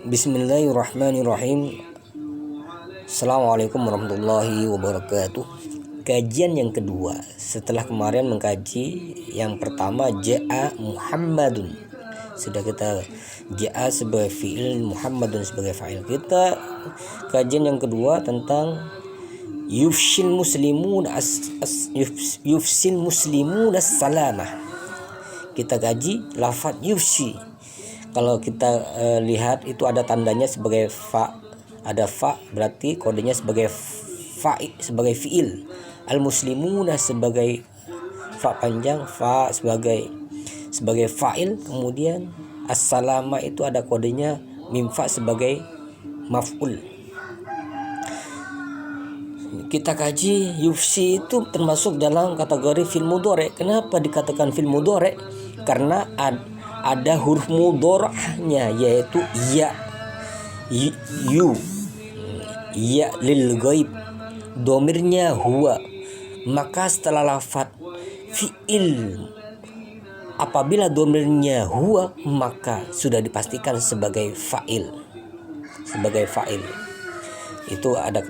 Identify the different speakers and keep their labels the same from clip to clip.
Speaker 1: Bismillahirrahmanirrahim. Assalamualaikum warahmatullahi wabarakatuh. Kajian yang kedua setelah kemarin mengkaji yang pertama ja'a Muhammadun. Sudah kita ja'a sebagai fi'il, Muhammadun sebagai fa'il. Kita kajian yang kedua tentang yufsil muslimun as-salamah. Kita kaji lafaz yufsi. Kalau kita lihat itu ada tandanya sebagai fa, ada fa berarti kodenya sebagai sebagai fiil, al muslimuna sebagai fa panjang, fa sebagai fa'il, kemudian as-salama itu ada kodenya mim fa sebagai maf'ul. Kita kaji yufsi itu termasuk dalam kategori fil mudhari. Kenapa dikatakan fil mudhari? Karena ada huruf mudhari'nya yaitu ya, yu, ya lil ghaib, domirnya huwa. Maka setelah lafaz fi'il apabila domirnya huwa maka sudah dipastikan sebagai fa'il. Itu ada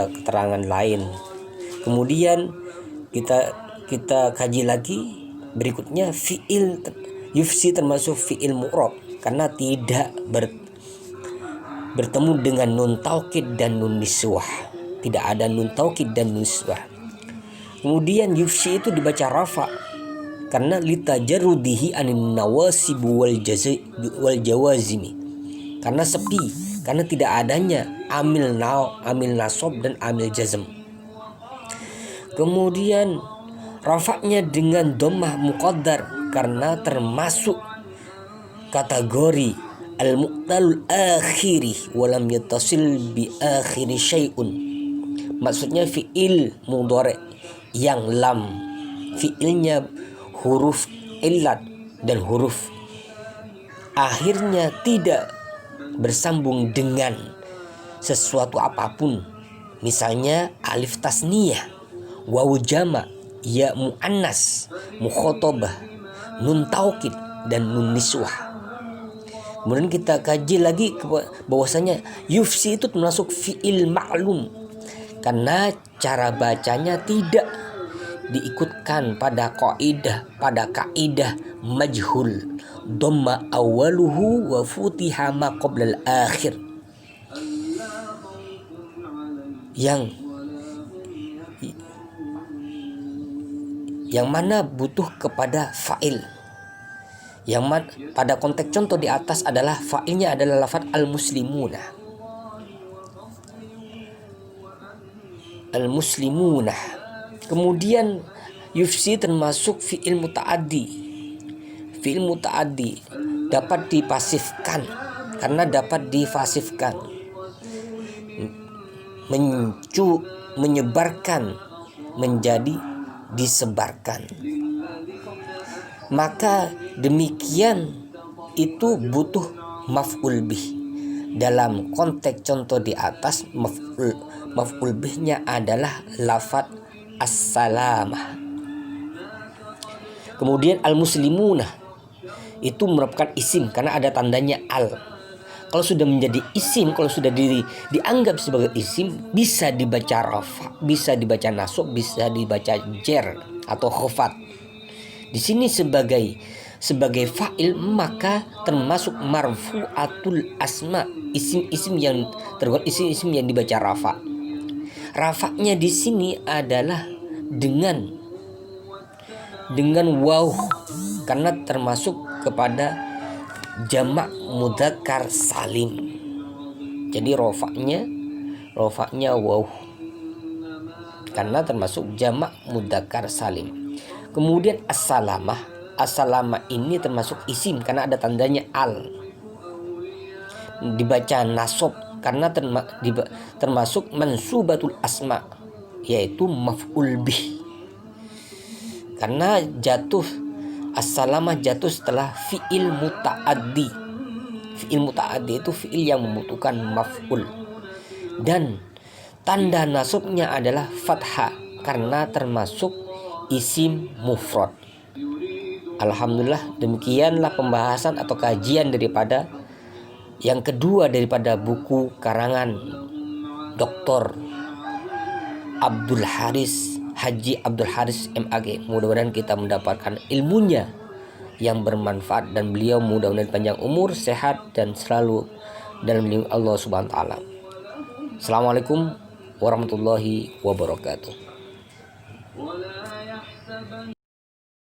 Speaker 1: keterangan lain. Kemudian kita kaji lagi berikutnya fi'il yufsi termasuk fi'il mu'rab karena tidak bertemu dengan nun taukid dan nun niswah. Tidak ada nun taukid dan nun niswah. Kemudian yufsi itu dibaca rafa karena litajarrudihi anin nawasib wal jawazimi. Karena sepi, karena tidak adanya amil nasab dan amil jazm. Kemudian rafa'nya dengan dhammah muqaddar karena termasuk kategori al-mu'talul akhiri walam yattasil bi akhiri syai'un. Maksudnya fi'il mudhari yang lam fi'ilnya huruf illat dan huruf akhirnya tidak bersambung dengan sesuatu apapun, misalnya alif tasniyah, wawu jama, ya muannas, mukhatabah, nun taukid dan nun niswah. Kemudian kita kaji lagi bahwasanya yufsi itu termasuk fi'il ma'lum karena cara bacanya tidak diikutkan pada kaidah majhul, dhamma awaluhu wa futiha ma qabla al-akhir, yang mana butuh kepada fa'il. Yang mana pada konteks contoh di atas adalah fa'ilnya adalah lafaz al-muslimuna. Kemudian yufsi termasuk fi'il muta'addi. Fi'il muta'addi dapat dipasifkan karena dapat difasifkan, menyebarkan menjadi disebarkan. Maka demikian itu butuh maf'ul bih. Dalam konteks contoh di atas maf'ul bihnya adalah lafaz as-salamah. Kemudian al-muslimuna itu merupakan isim karena ada tandanya al. Kalau sudah menjadi isim, kalau sudah dianggap sebagai isim, bisa dibaca rafa, bisa dibaca nasab, bisa dibaca jer atau khafat. Di sini sebagai fa'il maka termasuk marfu'atul asma, isim-isim yang tergolong isim-isim yang dibaca rafa. Rafa'nya di sini adalah dengan waw karena termasuk kepada jamak mudzakkar salim. Jadi rafa'nya waw karena termasuk jamak mudzakkar salim. Kemudian as-salamah ini termasuk isim karena ada tandanya al. Dibaca nasab karena termasuk mansubatul asma yaitu maf'ul bih. Karena as-salamah jatuh setelah fi'il muta'addi. Fi'il muta'addi itu fi'il yang membutuhkan maf'ul. Dan tanda nasabnya adalah fathah karena termasuk isim mufrad. Alhamdulillah, demikianlah pembahasan atau kajian daripada Yang kedua daripada buku karangan Dr. Abdul Haris Haji Abdul Haris MAG. Mudah-mudahan kita mendapatkan ilmunya yang bermanfaat dan beliau mudah-mudahan panjang umur, sehat dan selalu dalam lindungan Allah Subhanahu wa taala. Assalamualaikum warahmatullahi wabarakatuh.